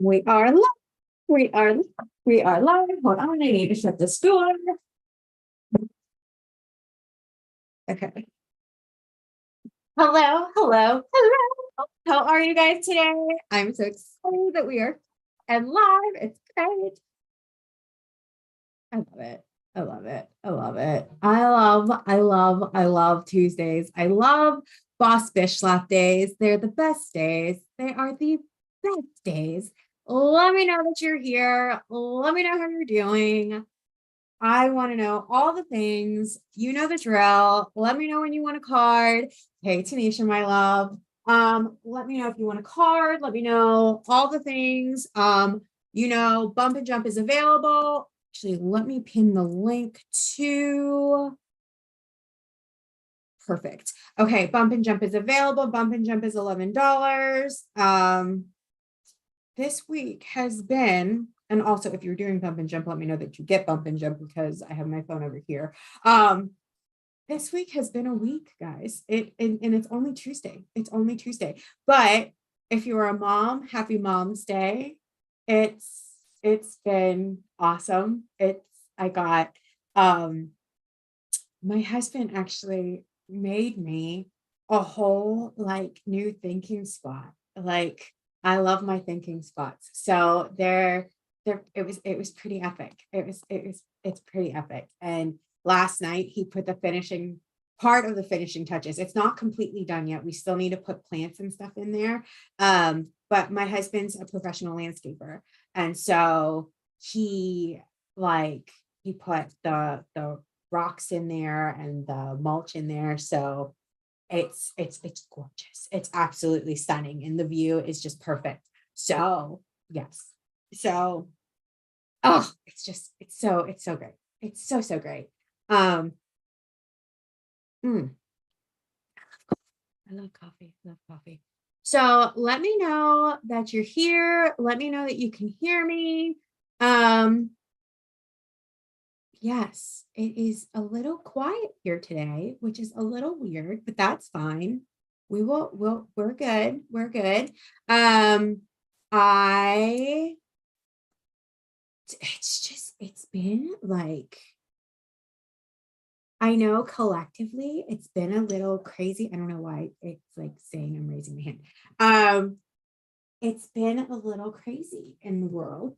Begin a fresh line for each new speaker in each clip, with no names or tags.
We are live. We are live. Hold on, I need to shut this door. Okay. Hello. How are you guys today? I'm so excited that we are and live. It's great. I love it. I love it. I love it. I love Tuesdays. I love Bish Slap days. They're the best days. They are the best days. Let me know that you're here. Let me know how you're doing. I want to know all the things. You know the drill. Let me know when you want a card. Hey, Tanisha, my love. Let me know if you want a card. Let me know all the things. Bump+Jump is available. Actually, let me pin the link to. Perfect. Okay, Bump+Jump is available. Bump+Jump is $11. This week has been, and also if you're doing Bump+Jump, let me know that you get Bump+Jump because I have my phone over here. This week has been a week, guys. And it's only Tuesday. It's only Tuesday. But if you're a mom, happy Mom's Day. It's been awesome. My husband actually made me a whole new thinking spot. I love my thinking spots. So it was pretty epic. It's pretty epic. And last night he put the finishing part of the finishing touches. It's not completely done yet. We still need to put plants and stuff in there. But my husband's a professional landscaper. And so he put the rocks in there and the mulch in there. So it's gorgeous. It's absolutely stunning. And the view is just perfect. So yes. So, it's so great. It's so great. I love coffee. So let me know that you're here. Let me know that you can hear me. Yes, it is a little quiet here today, which is a little weird, but that's fine. We're good. We're good. It's been I know collectively it's been a little crazy. I don't know why it's saying I'm raising my hand. It's been a little crazy in the world.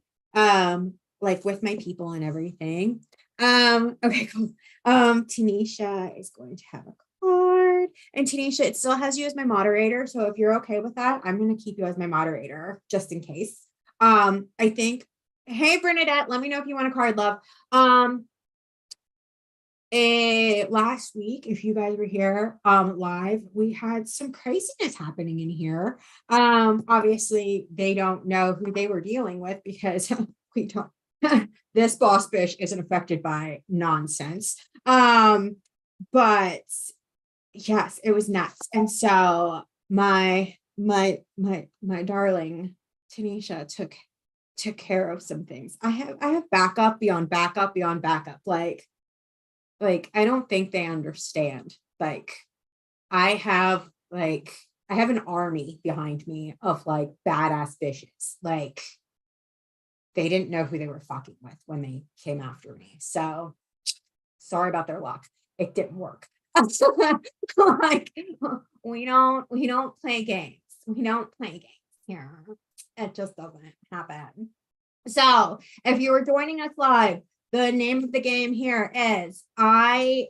With my people and everything. Okay, cool. Tanisha is going to have a card. And Tanisha, it still has you as my moderator. So if you're okay with that, I'm going to keep you as my moderator just in case. I think, hey, Bernadette, let me know if you want a card, love. Last week, if you guys were here live, we had some craziness happening in here. Obviously, they don't know who they were dealing with because we don't. This boss bitch isn't affected by nonsense. But yes, it was nuts. And so my darling Tanisha took care of some things. I have backup beyond backup beyond backup. I don't think they understand. I have an army behind me of badass bitches. They didn't know who they were fucking with when they came after me. So sorry about their luck. It didn't work. We don't play games. We don't play games here. It just doesn't happen. So if you were joining us live, the name of the game here is I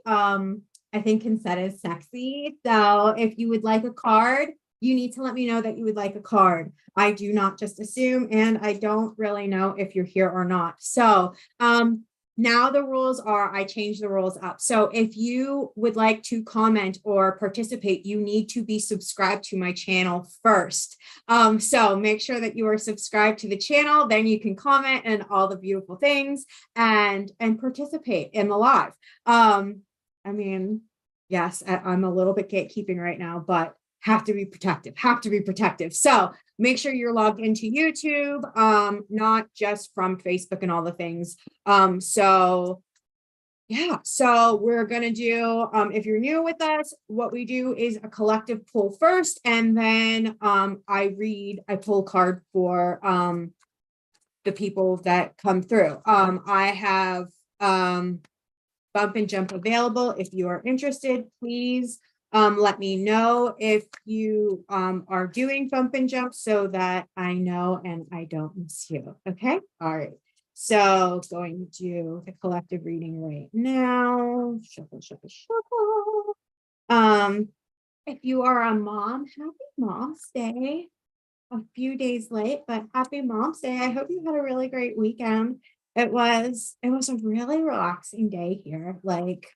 think consent is sexy. So if you would like a card, you need to let me know that you would like a card. I do not just assume, and I don't really know if you're here or not. So now the rules are, I changed the rules up. So if you would like to comment or participate, you need to be subscribed to my channel first. So make sure that you are subscribed to the channel, then you can comment and all the beautiful things and participate in the live. Yes, I'm a little bit gatekeeping right now, but have to be protective. So make sure you're logged into YouTube, not just from Facebook and all the things. So Yeah, so we're gonna do, if you're new with us, what we do is a collective pull first, and then I pull a card for the people that come through. I have Bump and Jump available. If you are interested, please let me know if you are doing Bump and Jump so that I know and I don't miss you. Okay. All right. So going to do the collective reading right now. Shuffle, shuffle, shuffle. If you are a mom, happy Mom's Day. A few days late, but happy Mom's Day. I hope you had a really great weekend. It was a really relaxing day here. Like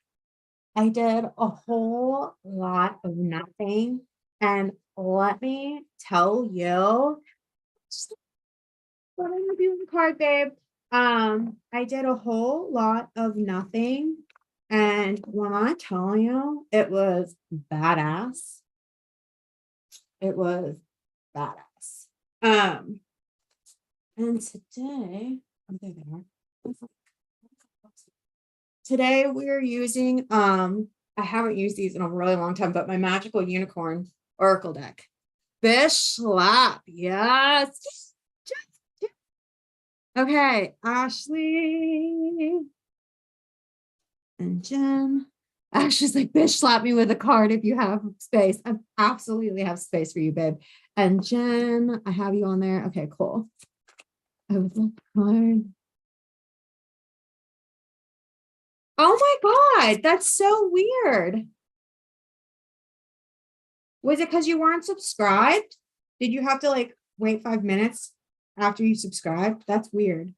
I did a whole lot of nothing. And let me tell you, just what I'm gonna do with the card, babe. I did a whole lot of nothing. And when I tell you it was badass, it was badass. Um, and today, oh, there they are. Today we're using, I haven't used these in a really long time, but my magical unicorn oracle deck. Bish Slap, yes. Okay, Ashley and Jen. Ashley's like, Bish, slap me with a card if you have space. I absolutely have space for you, babe. And Jen, I have you on there. Okay, cool. I would love card. Oh my God, that's so weird. Was it because you weren't subscribed? Did you have to like wait 5 minutes after you subscribed? That's weird.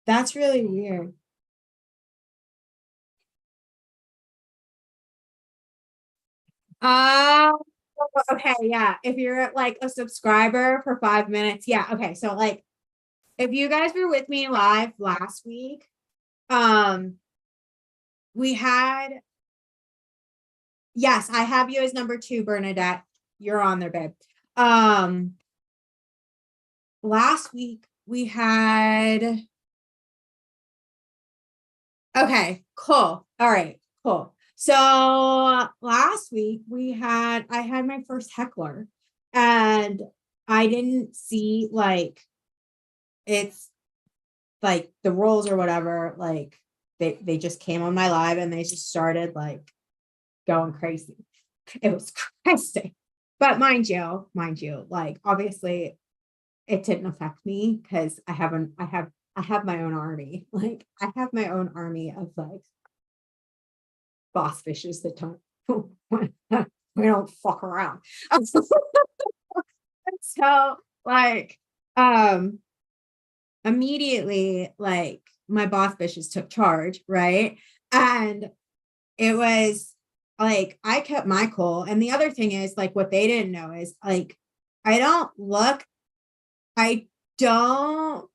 That's really weird. Oh, okay, yeah. If you're like a subscriber for 5 minutes, yeah. Okay, so like if you guys were with me live last week, um, we had, yes, I have you as number 2, Bernadette. You're on there, babe. Um, last week we had, okay, cool. All right, cool. So last week I had my first heckler, and I didn't see like it's like the rules or whatever, like they just came on my live and they just started like going crazy. It was crazy. But mind you, like obviously it didn't affect me because I have my own army. Like I have my own army of like boss fishes that don't we don't fuck around. So like um immediately like my boss fishes took charge, right? And it was like I kept my cool. And the other thing is like what they didn't know is like I don't look, I don't,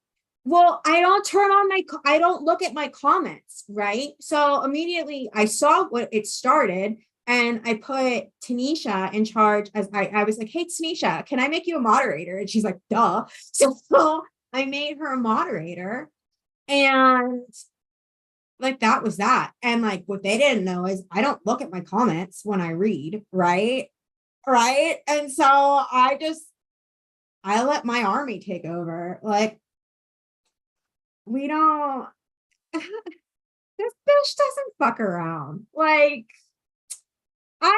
well, I don't turn on I don't look at my comments, right? So immediately I saw what it started and I put Tanisha in charge as I was like, hey, Tanisha, can I make you a moderator? And she's like, duh. So I made her a moderator and like that was that. And like what they didn't know is I don't look at my comments when I read, right? Right. And so I let my army take over. Like we don't this bitch doesn't fuck around. Like I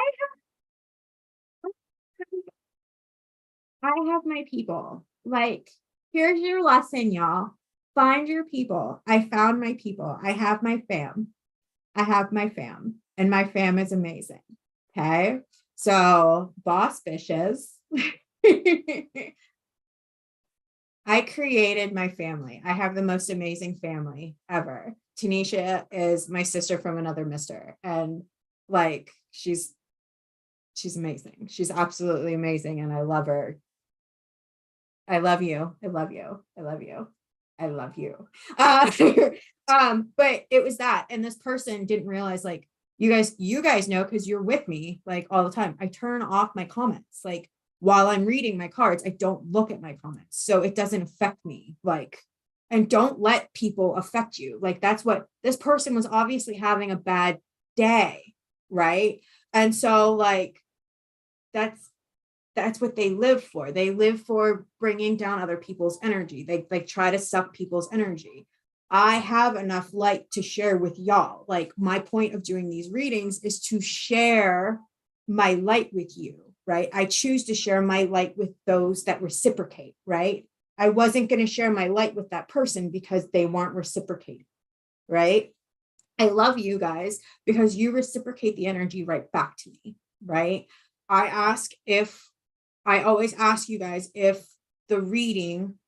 I have my people. Like here's your lesson, y'all. Find your people. I found my people. I have my fam. I have my fam, and my fam is amazing. Okay. So, boss fishes. I created my family. I have the most amazing family ever. Tanisha is my sister from another mister. And like, she's amazing. She's absolutely amazing. And I love her. I love you. I love you. I love you. I love you. Uh, but it was that. And this person didn't realize like you guys know because you're with me like all the time. I turn off my comments. Like while I'm reading my cards, I don't look at my comments. So it doesn't affect me. Like and don't let people affect you. Like that's what this person was obviously having a bad day, right? And so like that's what they live for. They live for bringing down other people's energy. They like try to suck people's energy. I have enough light to share with y'all. Like my point of doing these readings is to share my light with you, right? I choose to share my light with those that reciprocate, right? I wasn't going to share my light with that person because they weren't reciprocating, right? I love you guys because you reciprocate the energy right back to me, right? I always ask you guys if the reading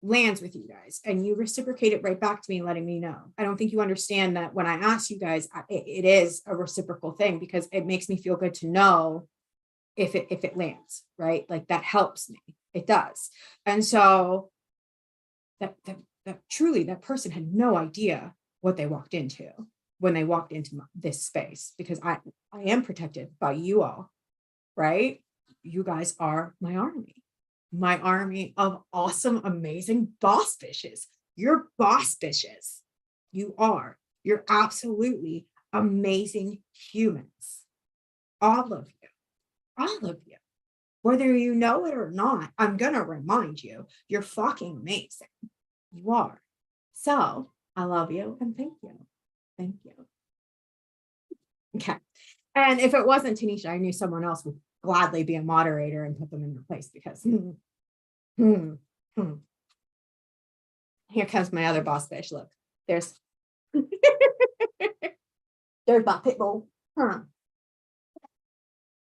lands with you guys, and you reciprocate it right back to me, letting me know. I don't think you understand that when I ask you guys, it is a reciprocal thing because it makes me feel good to know if it lands, right? Like that helps me. It does. And so that truly that person had no idea what they walked into when they walked into this space, because I am protected by you all, right? You guys are my army of awesome, amazing boss bitches. You're boss bitches. You are. You're absolutely amazing humans. All of you. All of you. Whether you know it or not, I'm going to remind you, you're fucking amazing. You are. So I love you and thank you. Thank you. Okay. And if it wasn't Tanisha, I knew someone else would gladly be a moderator and put them in their place because here comes my other boss fish. Look, there's there's my pit bull.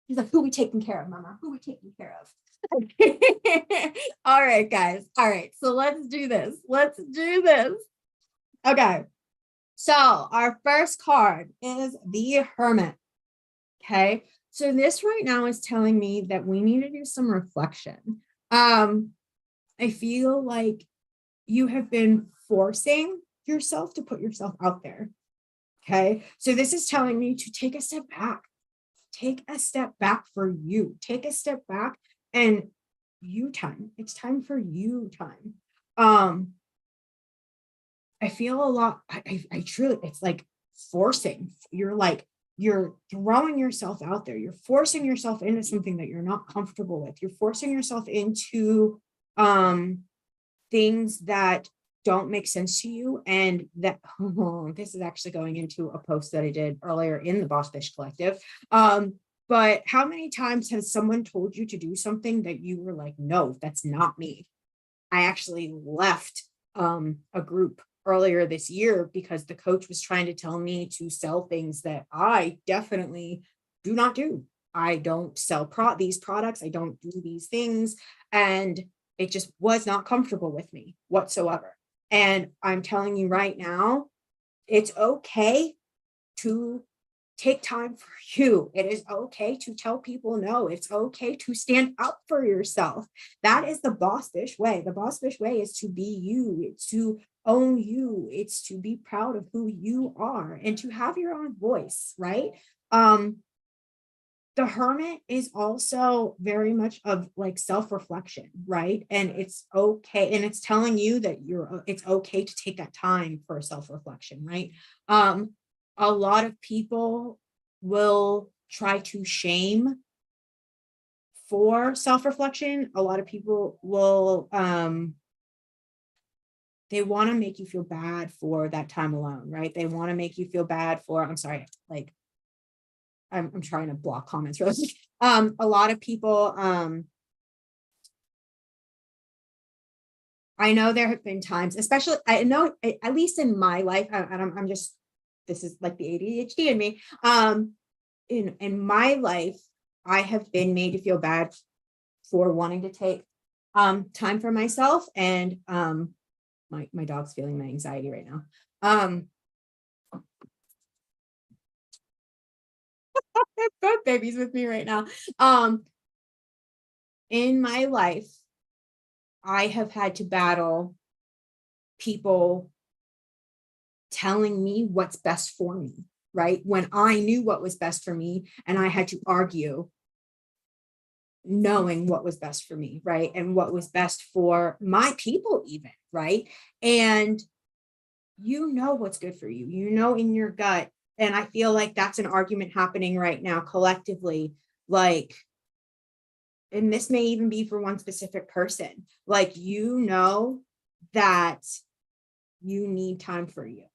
He's like, who we taking care of, mama? Who we taking care of? All right, guys. All right, so let's do this. Let's do this. Okay. So our first card is the Hermit. Okay. So this right now is telling me that we need to do some reflection. I feel like you have been forcing yourself to put yourself out there. Okay. So this is telling me to take a step back. Take a step back for you. Take a step back and you time. It's time for you time. I feel a lot. I truly, it's like forcing. You're throwing yourself out there. You're forcing yourself into something that you're not comfortable with. You're forcing yourself into things that don't make sense to you. And that this is actually going into a post that I did earlier in the Boss Fish Collective. But how many times has someone told you to do something that you were like, no, that's not me? I actually left a group earlier this year because the coach was trying to tell me to sell things that I definitely do not do. I don't sell these products. I don't do these things. And it just was not comfortable with me whatsoever. And I'm telling you right now, it's okay to take time for you. It is okay to tell people no. It's okay to stand up for yourself. That is the boss fish way. The boss fish way is to be you. It's to own you. It's to be proud of who you are and to have your own voice, right? The Hermit is also very much of like self-reflection, right? And it's okay. And it's telling you that it's okay to take that time for self-reflection, right? A lot of people will try to shame for self-reflection. A lot of people will, they want to make you feel bad for that time alone, right? They want to make you feel bad for, I'm sorry, like, I'm trying to block comments really. A lot of people, I know there have been times, especially, I know at least in my life, and I'm just, this is like the ADHD in me. In my life, I have been made to feel bad for wanting to take time for myself, and my dog's feeling my anxiety right now. Both babies with me right now. In my life, I have had to battle people telling me what's best for me, right? When I knew what was best for me and I had to argue knowing what was best for me, right? And what was best for my people, even, right? And you know what's good for you, you know, in your gut. And I feel like that's an argument happening right now collectively. Like, and this may even be for one specific person, like, you know, that you need time for you.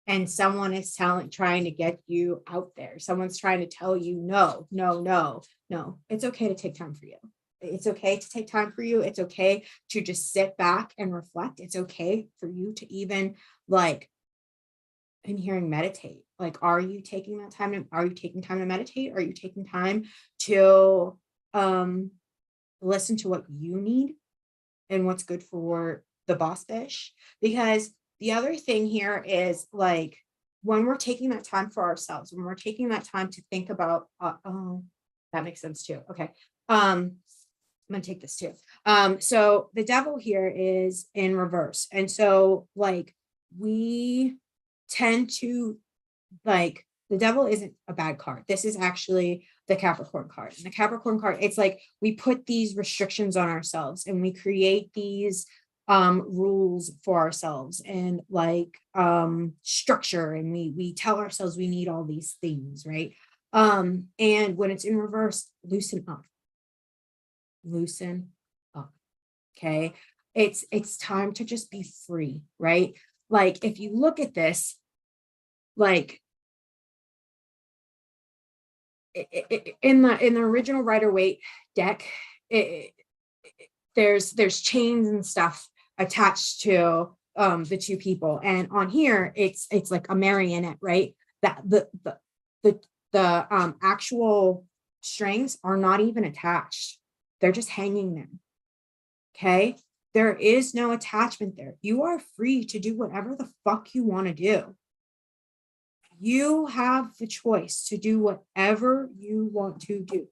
And someone is trying to get you out there. Someone's trying to tell you, no, no, no, no. It's okay to take time for you. It's okay to take time for you. It's okay to just sit back and reflect. It's okay for you to even, like, in hearing meditate. Like, are you taking that time are you taking time to meditate? Are you taking time to listen to what you need and what's good for the boss fish? Because the other thing here is, like, when we're taking that time for ourselves, when we're taking that time to think about, oh, that makes sense too. Okay. I'm gonna take this too. So the devil here is in reverse. And so, like, we tend to, like, the devil isn't a bad card. This is actually the Capricorn card. And the Capricorn card, it's like we put these restrictions on ourselves and we create these rules for ourselves and, like, structure, and we tell ourselves we need all these things, right? And when it's in reverse, loosen up. Loosen up. Okay. It's time to just be free, right? Like, if you look at this, like, in the original Rider-Waite deck, there's chains and stuff attached to the two people, and on here it's like a marionette, right? That the actual strings are not even attached, they're just hanging there. Okay, there is no attachment there. You are free to do whatever the fuck you want to do. You have the choice to do whatever you want to do.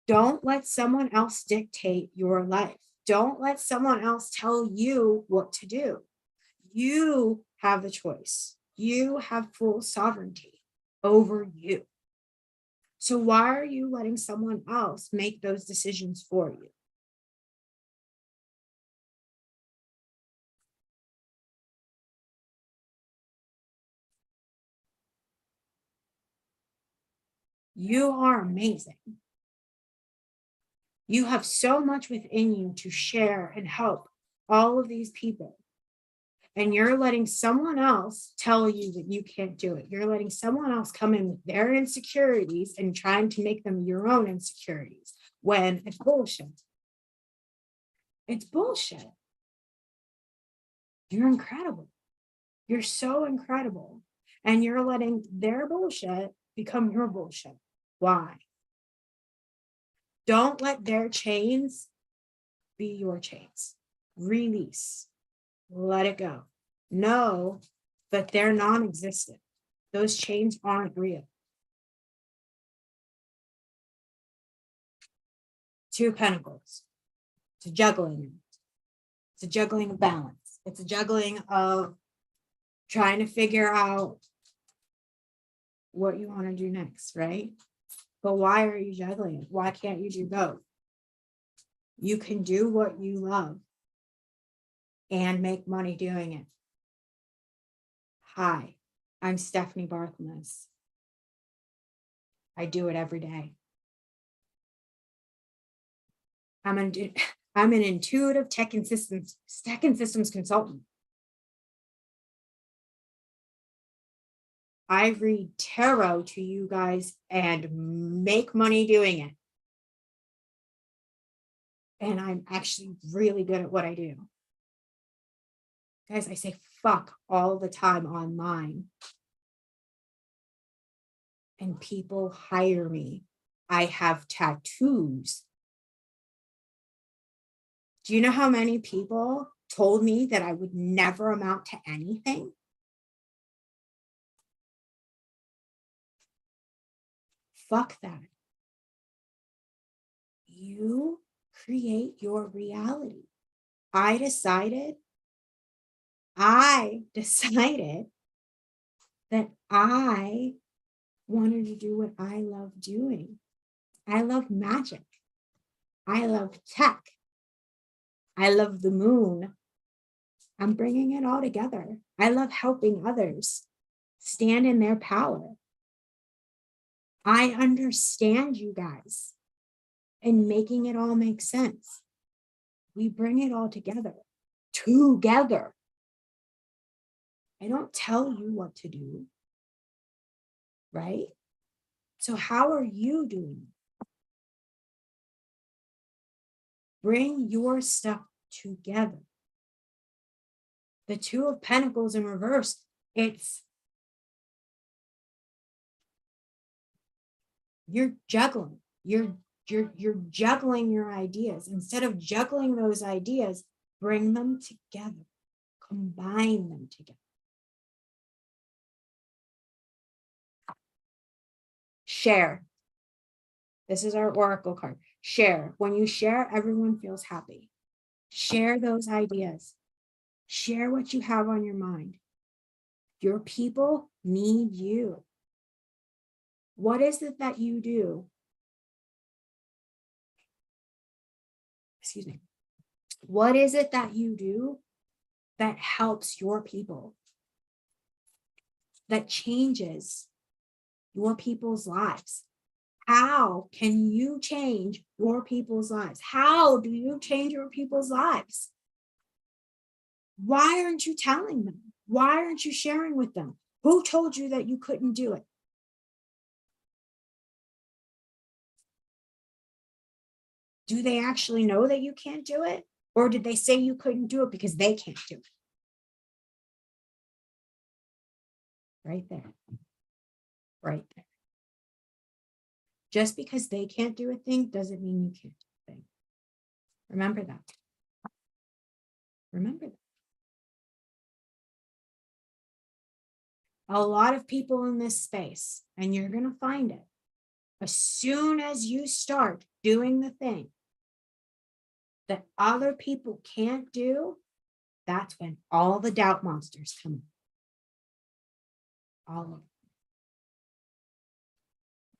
Don't let someone else dictate your life. Don't let someone else tell you what to do. You have the choice. You have full sovereignty over you. So why are you letting someone else make those decisions for you? You are amazing. You have so much within you to share and help all of these people. And you're letting someone else tell you that you can't do it. You're letting someone else come in with their insecurities and trying to make them your own insecurities, when it's bullshit. It's bullshit. You're incredible. You're so incredible. And you're letting their bullshit become your bullshit. Why? Don't let their chains be your chains. Release. Let it go. Know that they're non-existent. Those chains aren't real. Two of Pentacles. It's a juggling. It's a juggling of balance. It's a juggling of trying to figure out what you want to do next, right? But why are you juggling? Why can't you do both? You can do what you love and make money doing it. Hi, I'm Stephanie Barthelmess. I do it every day. I'm an intuitive tech and systems consultant. I read tarot to you guys and make money doing it. And I'm actually really good at what I do. Guys, I say fuck all the time online. And people hire me. I have tattoos. Do you know how many people told me that I would never amount to anything? Fuck that. You create your reality. I decided that I wanted to do what I love doing. I love magic. I love tech. I love the moon. I'm bringing it all together. I love helping others stand in their power. I understand you guys and making it all make sense. We bring it all together. Together. I don't tell you what to do, right? So how are you doing? Bring your stuff together. The Two of Pentacles in reverse, it's you're juggling. You're juggling your ideas. Instead of juggling those ideas, bring them together. Combine them together. Share. This is our oracle card. Share. When you share, everyone feels happy. Share those ideas. Share what you have on your mind. Your people need you. What is it that you do? Excuse me. What is it that you do that helps your people? That changes your people's lives? How can you change your people's lives? How do you change your people's lives? Why aren't you telling them? Why aren't you sharing with them? Who told you that you couldn't do it? Do they actually know that you can't do it? Or did they say you couldn't do it because they can't do it? Right there. Right there. Just because they can't do a thing doesn't mean you can't do a thing. Remember that. Remember that. A lot of people in this space, and you're going to find it, as soon as you start doing the thing that other people can't do, that's when all the doubt monsters come in. All of them.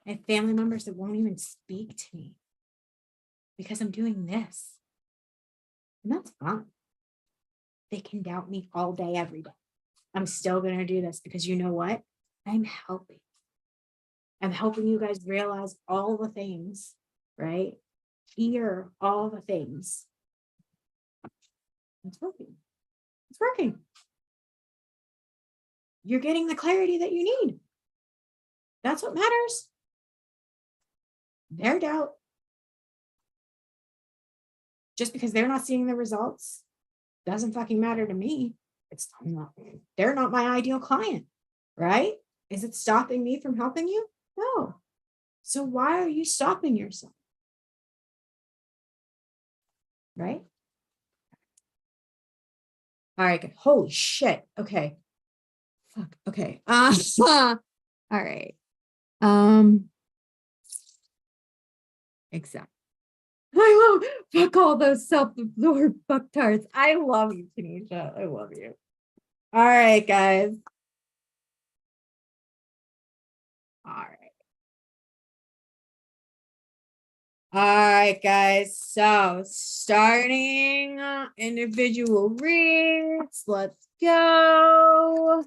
I have family members that won't even speak to me because I'm doing this. And that's fine. They can doubt me all day, every day. I'm still going to do this because you know what? I'm helping. I'm helping you guys realize all the things, right? Hear all the things. It's working. It's working. You're getting the clarity that you need. That's what matters. Their doubt. Just because they're not seeing the results doesn't fucking matter to me. They're not my ideal client, right? Is it stopping me from helping you? No. So why are you stopping yourself? Right? All right, good. Holy shit. Okay. Fuck. Okay. All right. Exactly. I love, fuck all those self-absorbed fucktards. I love you, Tanisha. I love you. All right, guys. All right. All right, guys. So starting individual reads. Let's go.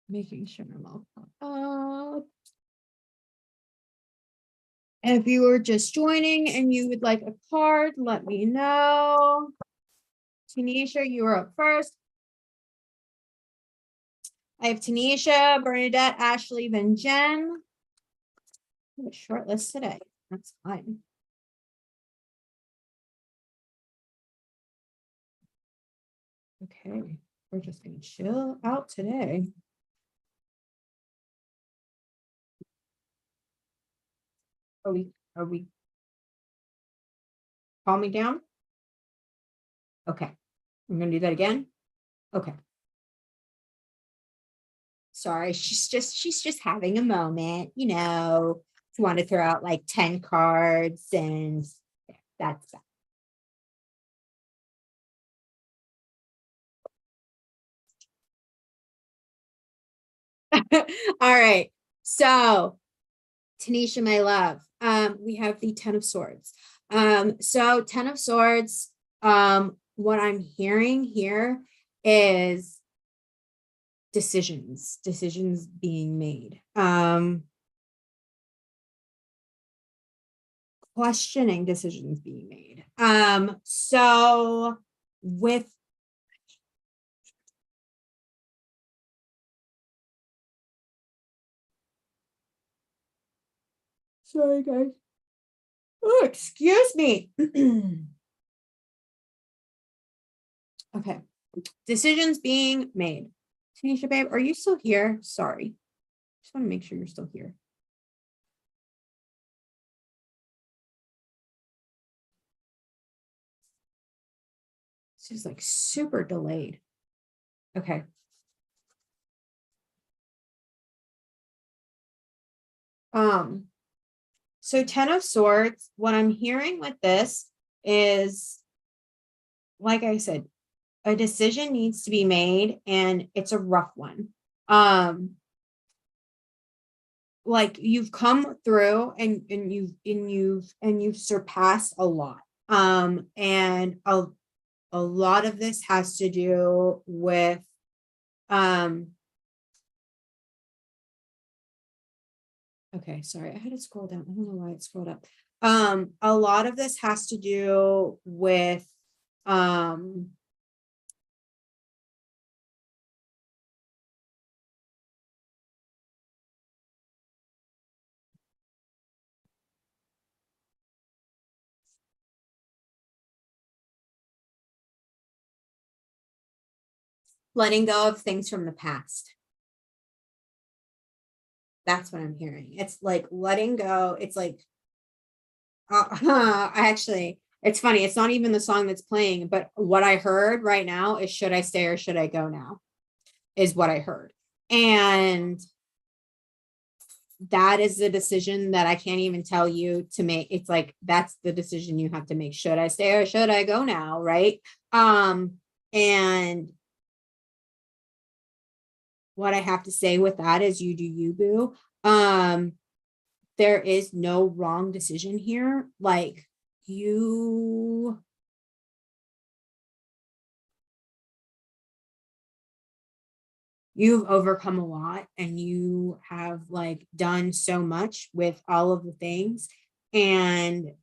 Making sure I'm all caught up. If you are just joining and you would like a card, let me know. Tanisha, you are up first. I have Tanisha, Bernadette, Ashley, then Jen. A short list today. That's fine. Okay, we're just gonna chill out today. Are we calm me down? Okay, I'm gonna do that again. Okay. Sorry, she's just having a moment, you know. She wanted to throw out like 10 cards and that's that. All right. So Tanisha, my love, we have the Ten of Swords. So Ten of Swords, what I'm hearing here is decisions being made. Questioning decisions being made. So with sorry guys. Oh, excuse me. Okay. Decisions being made. Tanisha, babe, are you still here? Sorry. Just want to make sure you're still here. She's like super delayed. Okay. So Ten of Swords, what I'm hearing with this is, like I said, a decision needs to be made and it's a rough one. Like you've come through and you've surpassed a lot. And a lot of this has to do with okay, sorry, I had to scroll down. I don't know why it scrolled up. A lot of this has to do with letting go of things from the past. That's what I'm hearing. It's like letting go. It's like, I actually, it's funny. It's not even the song that's playing, but what I heard right now is should I stay or should I go now? Is what I heard. And that is the decision that I can't even tell you to make. It's like, that's the decision you have to make. Should I stay or should I go now? Right. And what I have to say with that is you do you, boo. There is no wrong decision here. Like you've overcome a lot and you have like done so much with all of the things. And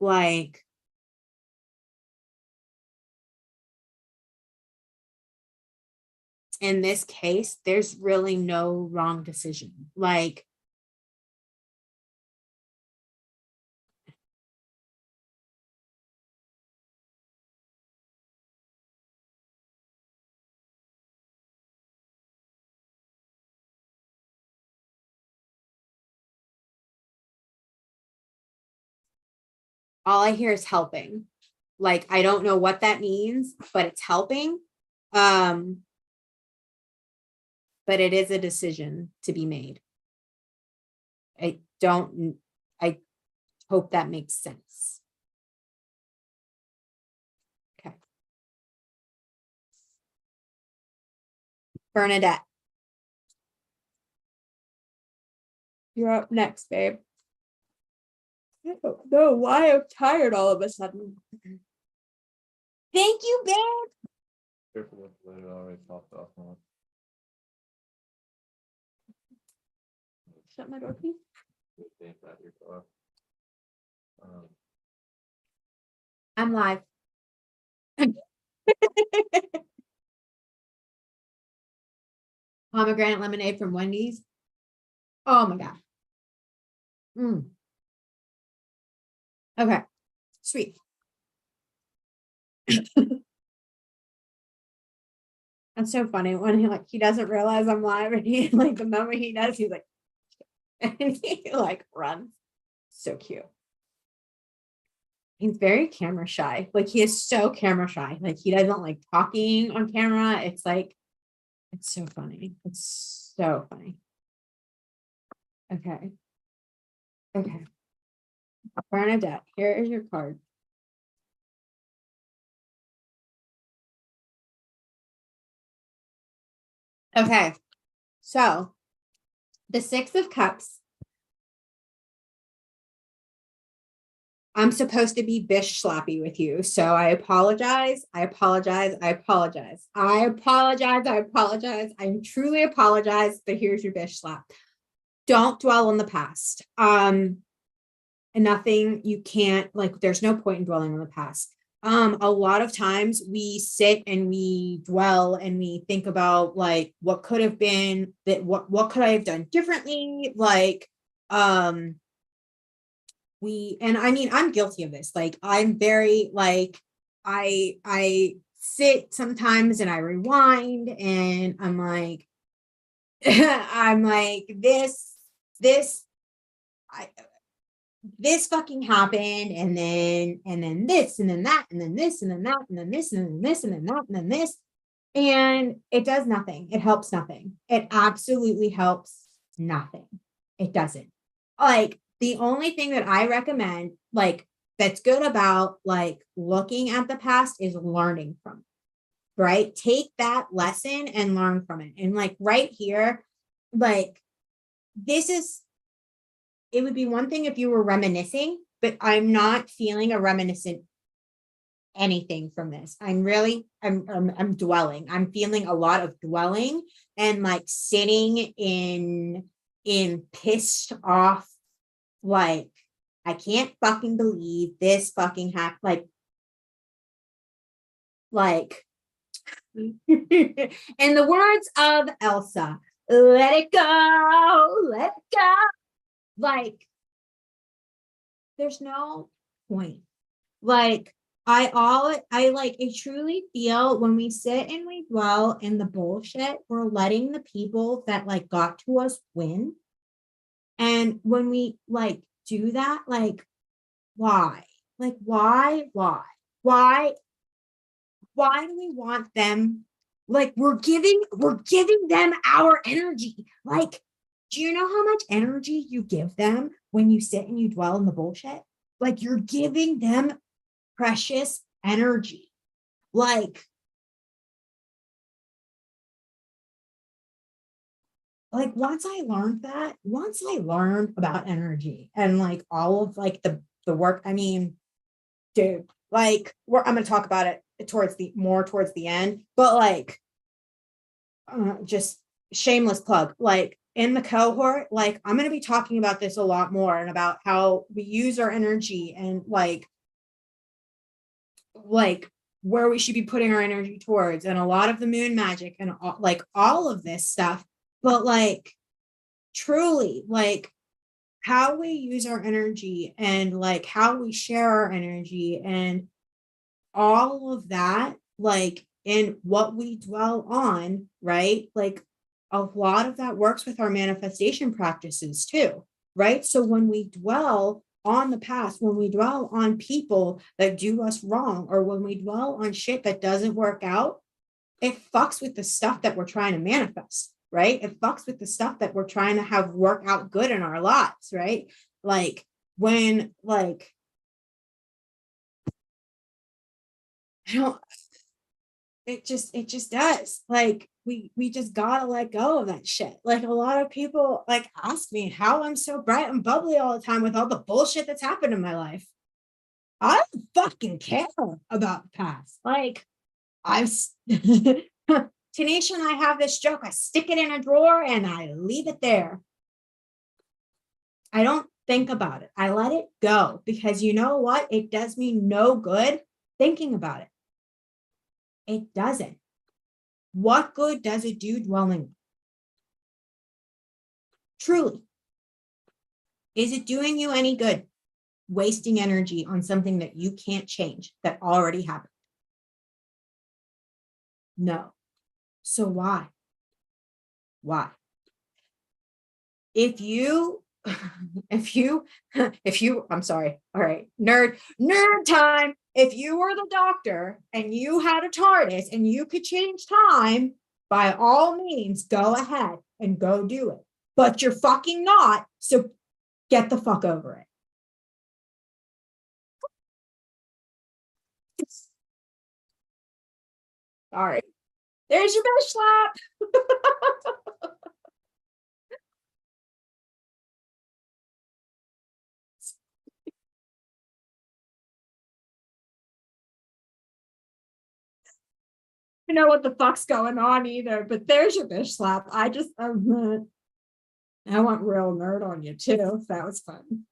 like, in this case, there's really no wrong decision. Like, all I hear is helping. Like, I don't know what that means, but it's helping. But it is a decision to be made. I hope that makes sense. Okay. Bernadette. You're up next, babe. I don't know why I'm tired all of a sudden. Thank you, babe.
Careful with the lid, it already popped off on.
Shut my door, please.
Think that your car.
I'm live. Pomegranate lemonade from Wendy's. Oh my God. Okay, sweet. That's so funny when he doesn't realize I'm live and he like the moment he does, he's like, and he like runs. So cute. He's very camera shy. Like he is so camera shy. Like he doesn't like talking on camera. It's like, it's so funny. It's so funny. Okay. Okay. Bernadette, here is your card. Okay. So the Six of Cups I'm supposed to be Bish Slappy with you. So I apologize. I apologize. I apologize. I apologize. I apologize. I truly apologize. But here's your Bish Slap. Don't dwell on the past. And nothing you can't like, there's no point in dwelling on the past. A lot of times we sit and we dwell and we think about like what could have been, that what could I have done differently? Like, and I mean, I'm guilty of this. Like, I'm very like, I sit sometimes and I rewind and I'm like, I'm like, this, I, this fucking happened, and then this, and then that, and then this, and then that, and then this, and then this, and then that, and then this. And it does nothing. It helps nothing. It absolutely helps nothing. It doesn't. Like, the only thing that I recommend, like, that's good about like looking at the past is learning from it, right? Take that lesson and learn from it. And like right here, like, this is, it would be one thing if you were reminiscing, but I'm not feeling a reminiscent anything from this. I'm dwelling. I'm feeling a lot of dwelling and like sitting in pissed off, like, I can't fucking believe this fucking happened. Like in the words of Elsa, let it go, let it go. Like, there's no point. Like, I truly feel when we sit and we dwell in the bullshit, we're letting the people that like got to us win. And when we like do that, like, why? Like, why? Why do we want them? Like, we're giving them our energy. Like, do you know how much energy you give them when you sit and you dwell in the bullshit? Like, you're giving them precious energy. Like once I learned about energy and like all of like the work, I mean, dude, like I'm gonna talk about it towards the end, but like just shameless plug, like in the cohort, like I'm gonna be talking about this a lot more and about how we use our energy and like where we should be putting our energy towards and a lot of the moon magic and like all of this stuff, but like truly like how we use our energy and like how we share our energy and all of that, like in what we dwell on, right? Like a lot of that works with our manifestation practices too, right? So when we dwell on the past, when we dwell on people that do us wrong, or when we dwell on shit that doesn't work out, it fucks with the stuff that we're trying to manifest, right? It fucks with the stuff that we're trying to have work out good in our lives, right? Like when like I don't it just does. Like we just gotta let go of that shit. Like a lot of people like ask me how I'm so bright and bubbly all the time with all the bullshit that's happened in my life. I don't fucking care about the past. Like I've Tanisha and I have this joke. I stick it in a drawer and I leave it there. I don't think about it. I let it go because you know what? It does me no good thinking about it. It doesn't. What good does it do dwelling? Truly, is it doing you any good? Wasting energy on something that you can't change that already happened? No. So why? Why? If you, I'm sorry. All right. Nerd time. If you were the doctor and you had a TARDIS and you could change time, by all means, go ahead and go do it. But you're fucking not. So get the fuck over it. All right. There's your Bish Slap. know what the fuck's going on either, but there's your Bish Slap. I went real nerd on you too. That was fun.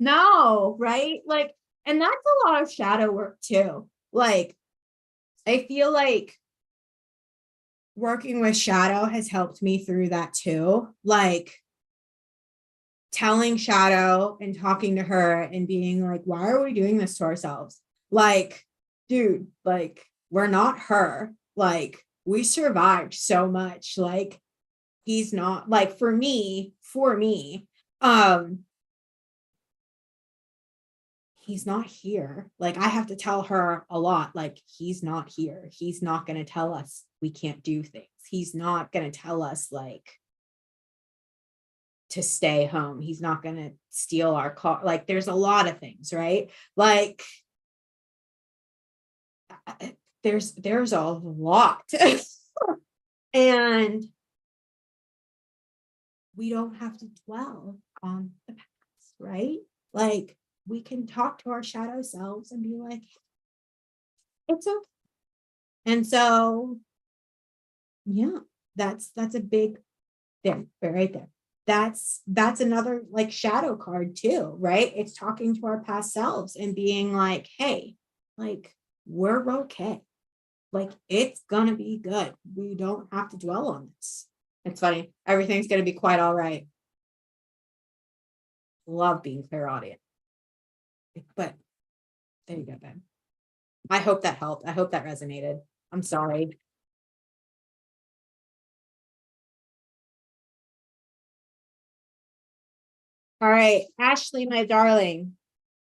No, right? Like, and that's a lot of shadow work too. Like, I feel like working with shadow has helped me through that too. Like, telling shadow and talking to her and being like, why are we doing this to ourselves? Like, dude, like, we're not her. Like, we survived so much. Like, he's not, like, for me, he's not here. Like, I have to tell her a lot, like, he's not here. He's not going to tell us we can't do things. He's not going to tell us, like, to stay home. He's not going to steal our car. Like, there's a lot of things, right? Like, there's a lot. And we don't have to dwell on the past, right? Like, we can talk to our shadow selves and be like, it's okay. And so, yeah, that's a big there, right there. That's another like shadow card too, right? It's talking to our past selves and being like, hey, like, we're okay. Like, it's gonna be good. We don't have to dwell on this. It's funny. Everything's gonna be quite all right. Love being clairaudient. But there you go, Ben. I hope that helped. I hope that resonated. I'm sorry. All right, Ashley, my darling,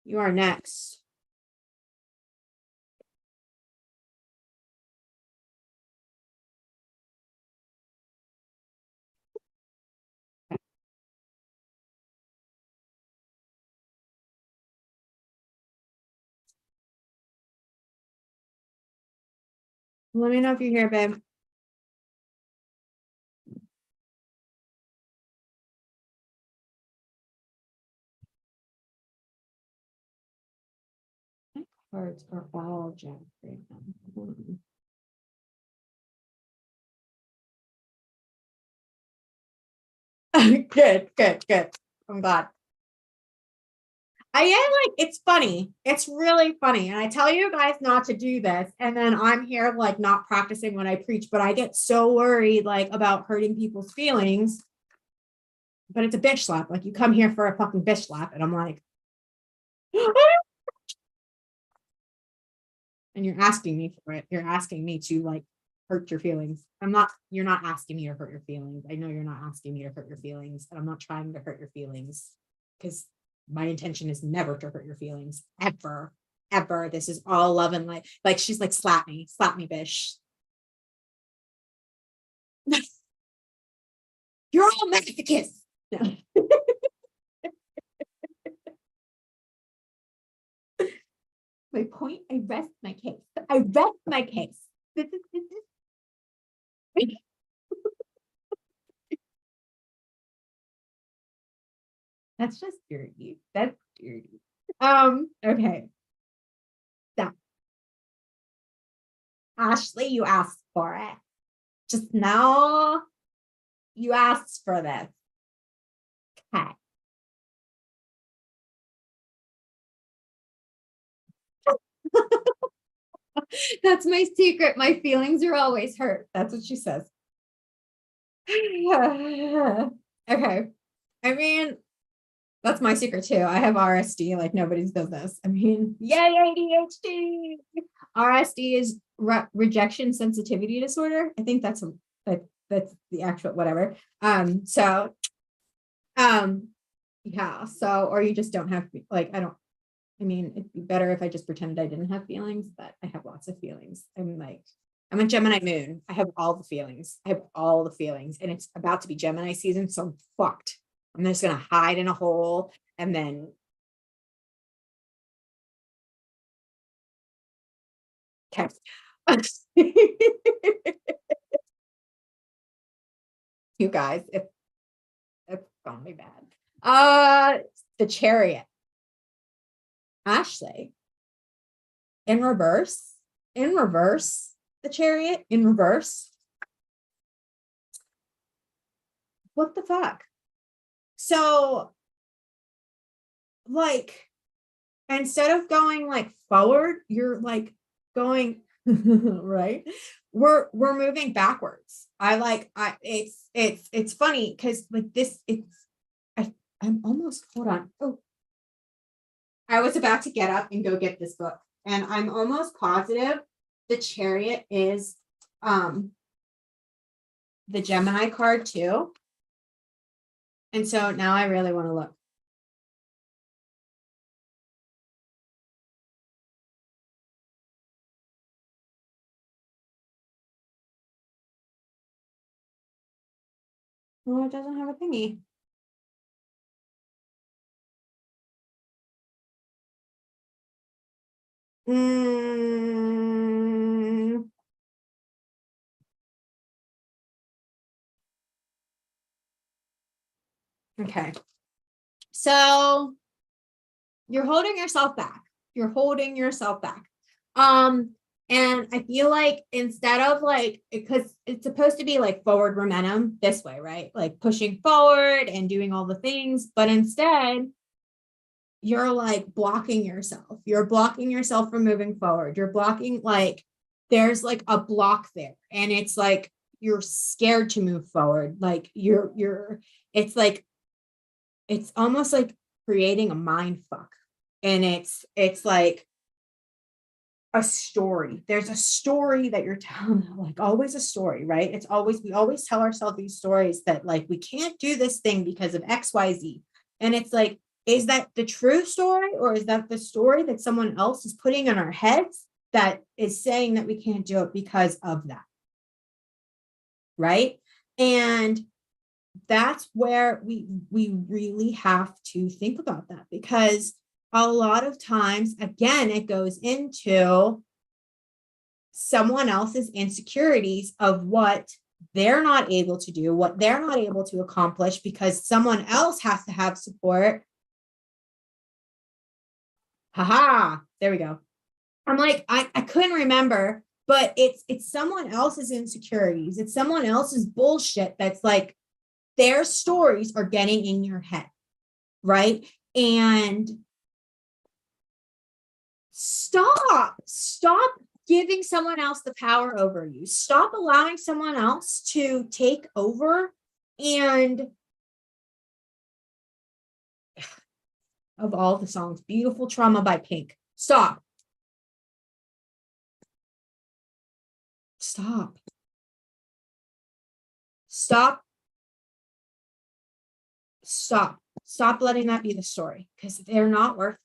you are next. Let me know if you're here, babe. My cards are all Jack right now. Good, good, good. I'm glad. I am like, it's funny. It's really funny. And I tell you guys not to do this. And then I'm here like not practicing when I preach, but I get so worried like about hurting people's feelings. But it's a Bish Slap. Like, you come here for a fucking Bish Slap. And I'm like, and you're asking me for it. You're asking me to like hurt your feelings. You're not asking me to hurt your feelings. I know you're not asking me to hurt your feelings. And I'm not trying to hurt your feelings because my intention is never to hurt your feelings ever, ever. This is all love and light. Like, she's like, slap me, Bish. You're all masochists. No. My point, I rest my case. I rest my case. That's just dirty. That's dirty. Okay. So, Ashley, you asked for it. Just now, you asked for this. Okay. That's my secret. My feelings are always hurt. That's what she says. Okay. I mean, that's my secret too. I have RSD like nobody's business. I mean, yay, ADHD. RSD is rejection sensitivity disorder. I think that's that's the actual whatever. So yeah, so or you just don't have like I mean, it'd be better if I just pretended I didn't have feelings, but I have lots of feelings. I'm a Gemini moon. I have all the feelings. I have all the feelings, and it's about to be Gemini season, so I'm fucked. I'm just gonna hide in a hole and then text. You guys, if it's gonna be bad. The Chariot. Ashley in reverse. in reverse, the Chariot in reverse. What the fuck? So, like, instead of going like forward, you're like going right. We're moving backwards. It's funny because like this, I'm almost, hold on. Oh, I was about to get up and go get this book, and I'm almost positive the Chariot is the Gemini card too. And so now I really want to look. Well, it doesn't have a thingy. Okay. So you're holding yourself back. You're holding yourself back. And I feel like instead of like, because it's supposed to be like forward momentum this way, right? Like pushing forward and doing all the things, but instead you're like blocking yourself. You're blocking yourself from moving forward. You're blocking, like, there's like a block there, and it's like you're scared to move forward. Like it's like, it's almost like creating a mind fuck. And it's like a story. There's a story that you're telling, like always a story, right? It's always, we always tell ourselves these stories that like, we can't do this thing because of XYZ. And it's like, is that the true story, or is that the story that someone else is putting in our heads that is saying that we can't do it because of that? Right. And that's where we really have to think about that, because a lot of times, again, it goes into someone else's insecurities of what they're not able to do, what they're not able to accomplish, because someone else has to have support. Haha, there we go. I'm like, I couldn't remember, but it's someone else's insecurities. It's someone else's bullshit that's like, their stories are getting in your head, right? And stop giving someone else the power over you. Stop allowing someone else to take over. And of all the songs, Beautiful Trauma by Pink. Stop. Stop. Stop. Stop. Stop letting that be the story, because they're not worth it.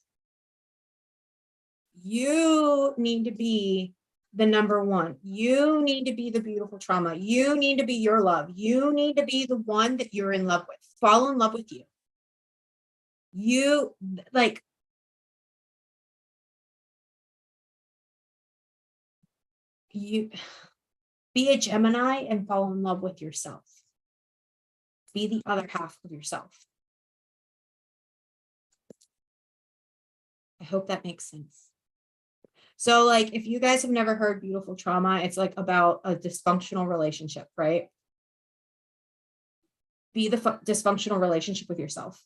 You need to be the number one. You need to be the beautiful trauma. You need to be your love. You need to be the one that you're in love with. Fall in love with you. You like, you be a Gemini and fall in love with yourself. Be the other half of yourself. I hope that makes sense. So like, if you guys have never heard Beautiful Trauma, it's like about a dysfunctional relationship, right? Be the dysfunctional relationship with yourself.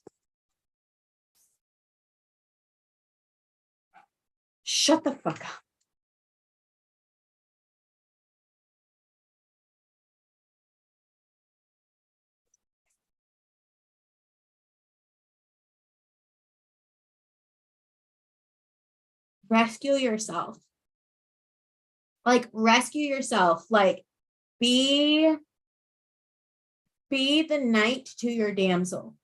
Shut the fuck up. Rescue yourself. Like, rescue yourself. Like, be the knight to your damsel.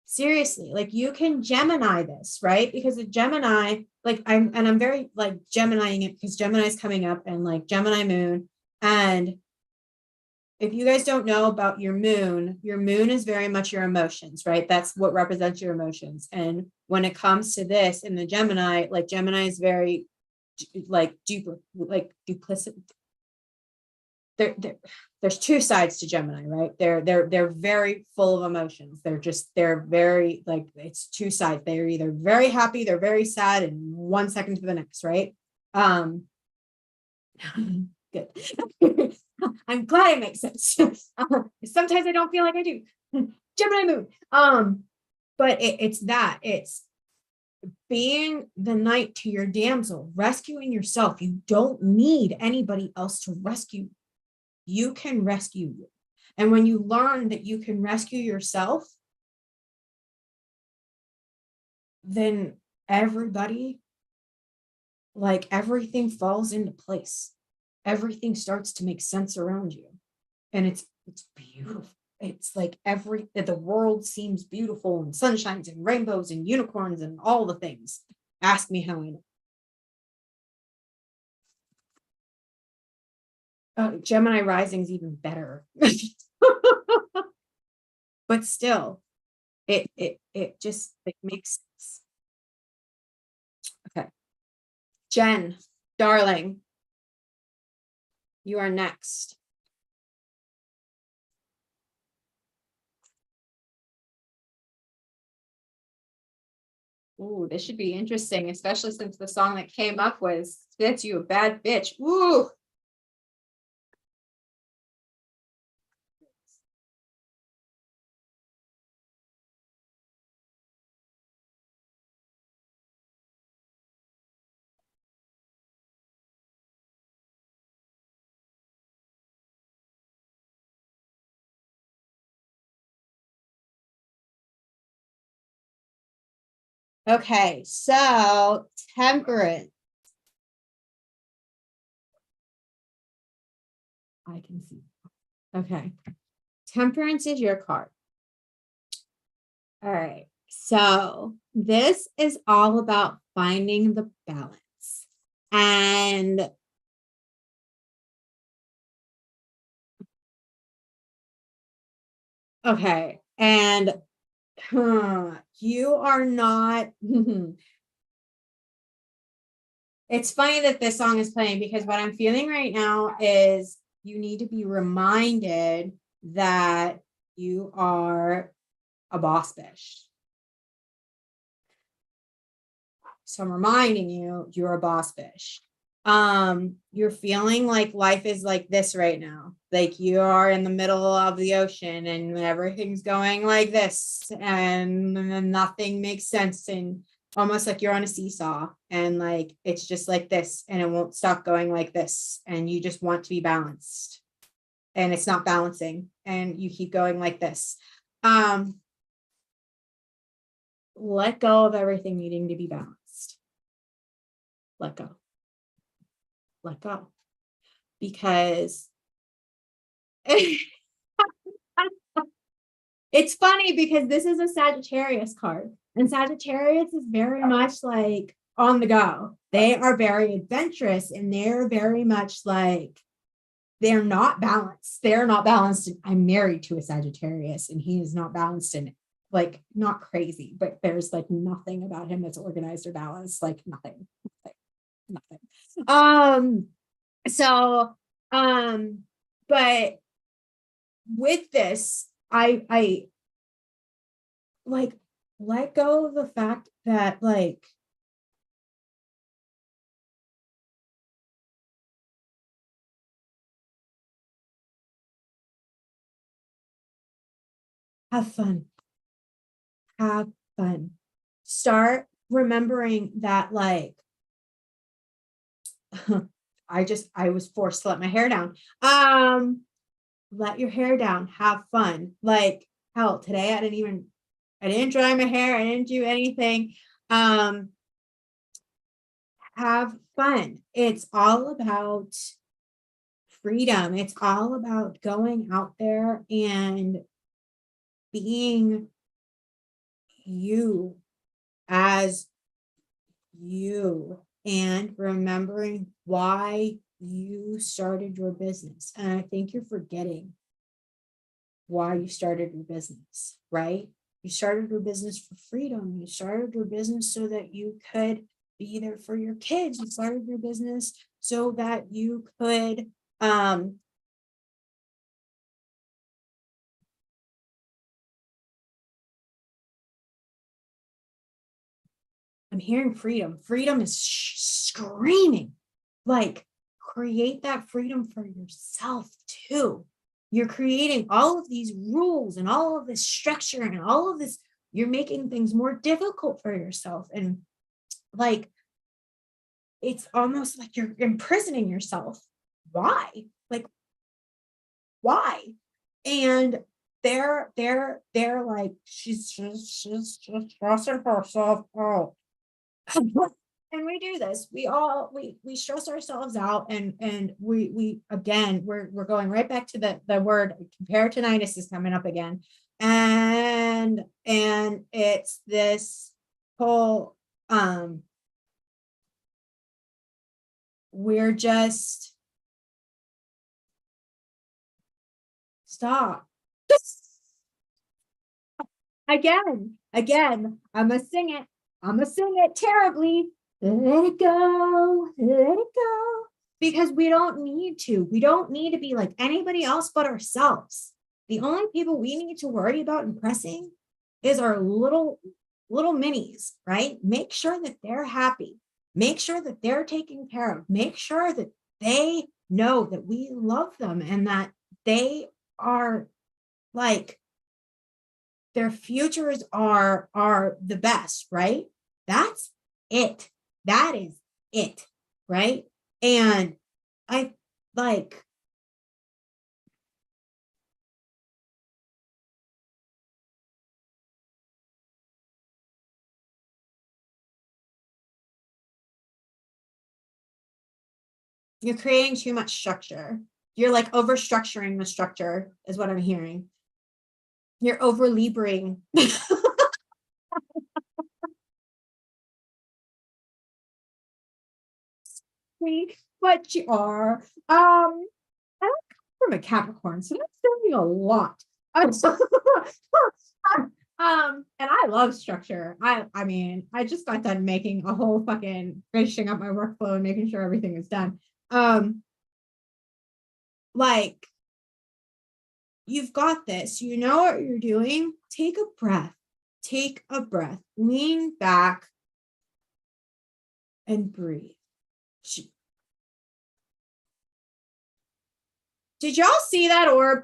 Seriously, like, you can Gemini this, right? Because a Gemini, like, I'm very like Geminiing it, because Gemini's coming up, and like Gemini moon. And if you guys don't know about your moon is very much your emotions, right? That's what represents your emotions. And when it comes to this in the Gemini, like, Gemini is very like duplicit. there's two sides to Gemini, right? They're very full of emotions. They're very like, it's two sides. They're either very happy, they're very sad, in 1 second to the next, right? Good. I'm glad it makes sense. Sometimes I don't feel like I do. Gemini moon. But it's being the knight to your damsel, rescuing yourself. You don't need anybody else to rescue. You can rescue you. And when you learn that you can rescue yourself, then everybody, like everything falls into place. Everything starts to make sense around you. And it's beautiful. It's like the world seems beautiful, and sunshines and rainbows and unicorns and all the things. Ask me how I know. Gemini rising's even better. But still, it just makes sense. Okay. Jen, darling, you are next. Ooh, this should be interesting, especially since the song that came up was "That's You a Bad Bitch." Ooh. Okay, so temperance. I can see. Okay. Temperance is your card. All right. So this is all about finding the balance. And okay. And you are not. It's funny that this song is playing, because what I'm feeling right now is you need to be reminded that you are a boss bitch. So I'm reminding you, you're a boss bitch. You're feeling like life is like this right now. Like you are in the middle of the ocean and everything's going like this and nothing makes sense, and almost like you're on a seesaw, and like it's just like this and it won't stop going like this, and you just want to be balanced and it's not balancing and you keep going like this. Let go of everything needing to be balanced. Let go. Let go. Because it's funny, because this is a Sagittarius card, and Sagittarius is very much like on the go. They are very adventurous, and they're very much like, they're not balanced. They're not balanced. I'm married to a Sagittarius, and he is not balanced in it. Like, not crazy, but there's like nothing about him that's organized or balanced. Like nothing. So but with this, I like let go of the fact that like have fun. Have fun. Start remembering that like I was forced to let my hair down. Let your hair down, have fun. Like hell, today I didn't dry my hair, I didn't do anything. Have fun. It's all about freedom. It's all about going out there and being you as you, and remembering why you started your business. And I think you're forgetting why you started your business, right? You started your business for freedom. You started your business so that you could be there for your kids. You started your business so that you could I'm hearing freedom. Freedom is screaming. Like, create that freedom for yourself too. You're creating all of these rules and all of this structure and all of this. You're making things more difficult for yourself. And like, it's almost like you're imprisoning yourself. Why? Like, why? And they're like, she's just stressing herself out. And we do this. We stress ourselves out, and we again, we're going right back to the word comparatinitis is coming up again. And it's this whole we're just stop. Again, I'm gonna sing it terribly. Let it go, let it go. Because we don't need to. We don't need to be like anybody else but ourselves. The only people we need to worry about impressing is our little minis, right? Make sure that they're happy. Make sure that they're taken care of. Make sure that they know that we love them and that they are like, their futures are the best, right? That's it. That is it, right? And I like, you're creating too much structure. You're like over structuring the structure is what I'm hearing. You're over libering. But you are. I come from a Capricorn, so that's doing a lot. And I love structure. I mean, I just got done making a whole fucking finishing up my workflow and making sure everything is done. Like, you've got this, you know what you're doing. Take a breath, lean back and breathe. Did y'all see that orb?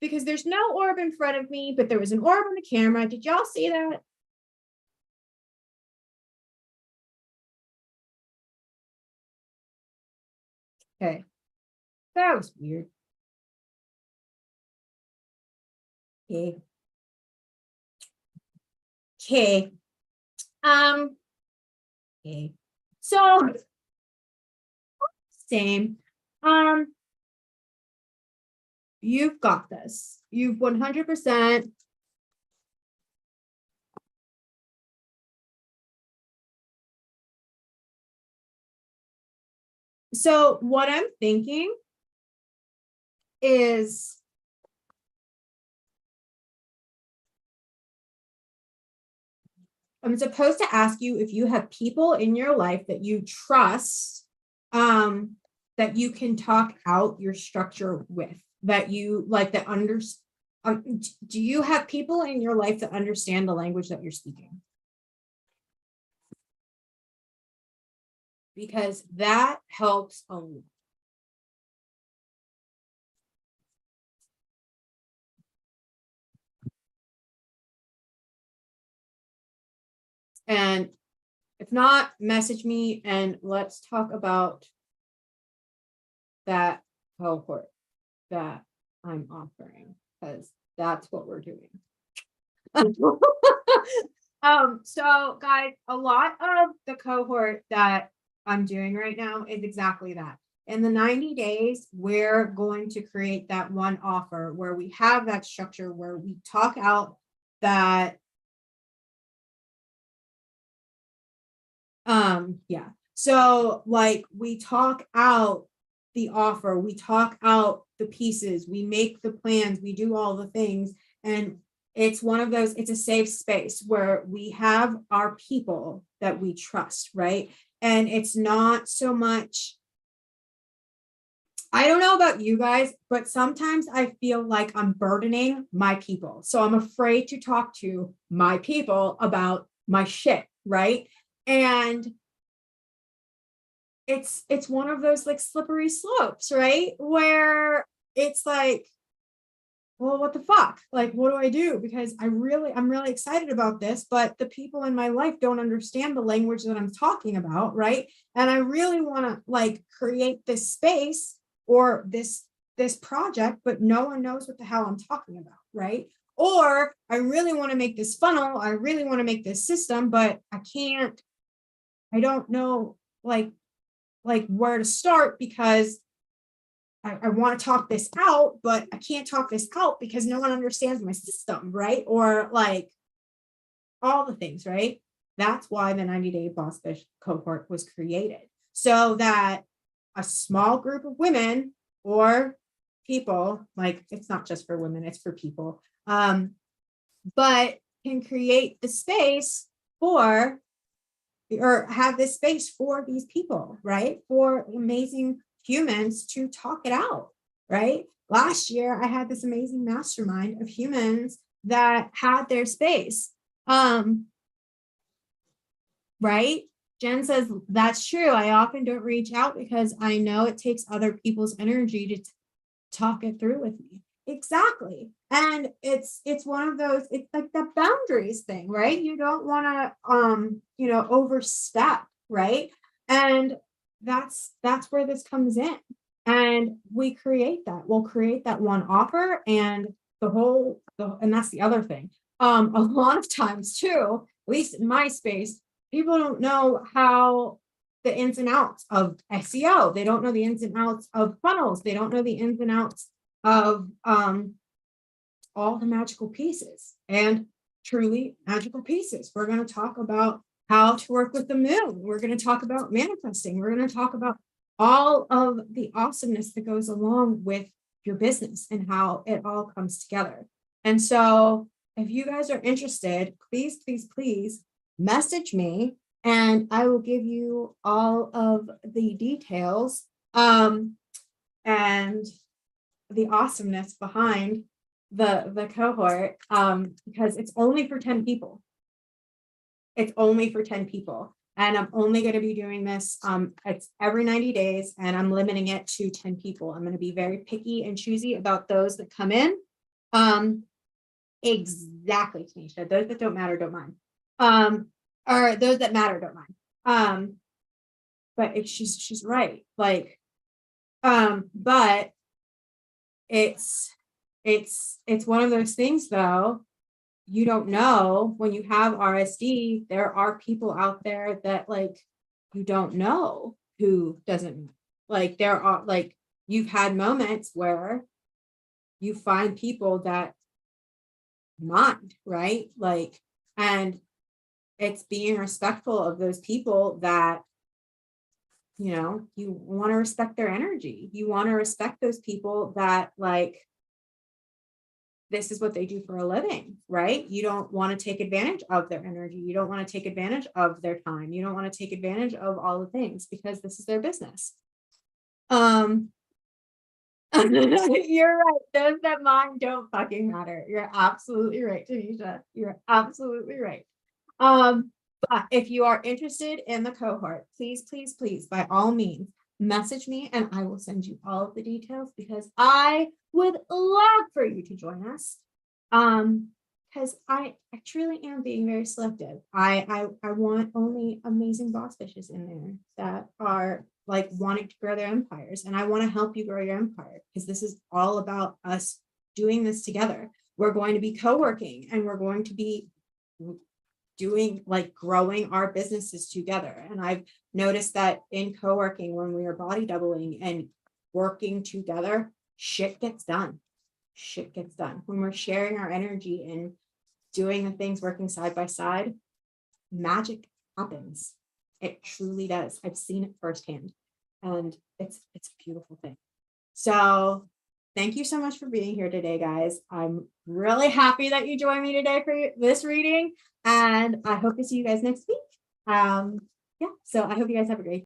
Because there's no orb in front of me, but there was an orb on the camera. Did y'all see that? Okay. That was weird. Okay. Okay. Okay. So same. You've got this. You've 100%. So what I'm thinking is I'm supposed to ask you if you have people in your life that you trust, that you can talk out your structure with, that you like, that do you have people in your life that understand the language that you're speaking? Because that helps a lot. And if not, message me and let's talk about that cohort that I'm offering, because that's what we're doing. So guys, a lot of the cohort that I'm doing right now is exactly that. In the 90 days, we're going to create that one offer where we have that structure, where we talk out that yeah. So like, we talk out the offer, we talk out the pieces, we make the plans, we do all the things. And it's one of those, it's a safe space where we have our people that we trust, right? And it's not so much, I don't know about you guys, but sometimes I feel like I'm burdening my people. So I'm afraid to talk to my people about my shit, right? And it's one of those like slippery slopes, right? Where it's like, well, what the fuck? Like, what do I do? Because I'm really excited about this, but the people in my life don't understand the language that I'm talking about, right? And I really want to like create this space or this project, but no one knows what the hell I'm talking about, right? Or I really want to make this funnel, I really want to make this system, but I don't know like where to start because I want to talk this out, but I can't talk this out because no one understands my system, right? Or like all the things, right? That's why the 90-day Boss Fish cohort was created, so that a small group of women or people, like it's not just for women, it's for people, but can create the space for or have this space for these people, right? For amazing humans to talk it out, right? Last year, I had this amazing mastermind of humans that had their space. Right? Jen says, that's true. I often don't reach out because I know it takes other people's energy to talk it through with me. Exactly. And it's one of those, it's like the boundaries thing, right? You don't want to overstep, right? And that's where this comes in. And we create that. We'll create that one offer and and that's the other thing. A lot of times too, at least in my space, people don't know how the ins and outs of SEO. They don't know the ins and outs of funnels. They don't know the ins and outs of all the magical pieces and truly magical pieces. We're going to talk about how to work with the moon. We're going to talk about manifesting. We're going to talk about all of the awesomeness that goes along with your business and how it all comes together. And so if you guys are interested, please, please, please message me and I will give you all of the details and the awesomeness behind the cohort, because it's only for 10 people. It's only for 10 people. And I'm only going to be doing this. It's every 90 days and I'm limiting it to 10 people. I'm going to be very picky and choosy about those that come in. Exactly, Tanisha. Those that don't matter, don't mind. Or those that matter, don't mind. But she's right. Like, but it's one of those things though, you don't know when you have RSD, there are people out there that like, you don't know who doesn't, like there are like, you've had moments where you find people that mind, right? Like, and it's being respectful of those people that, you want to respect their energy. You want to respect those people that like, this is what they do for a living, right? You don't want to take advantage of their energy. You don't want to take advantage of their time. You don't want to take advantage of all the things because this is their business. You're right. Those that mind don't fucking matter. You're absolutely right, Tanisha. You're absolutely right. But if you are interested in the cohort, please, please, please, by all means, message me and I will send you all of the details because I would love for you to join us. Because I truly am being very selective. I want only amazing boss fishes in there that are like wanting to grow their empires. And I want to help you grow your empire because this is all about us doing this together. We're going to be co-working and we're going to be doing like growing our businesses together. And I've noticed that in co-working, when we are body doubling and working together, shit gets done. Shit gets done. When we're sharing our energy and doing the things working side by side, magic happens. It truly does. I've seen it firsthand. And it's a beautiful thing. So thank you so much for being here today, guys. I'm really happy that you joined me today for this reading. And I hope to see you guys next week. Yeah, so I hope you guys have a great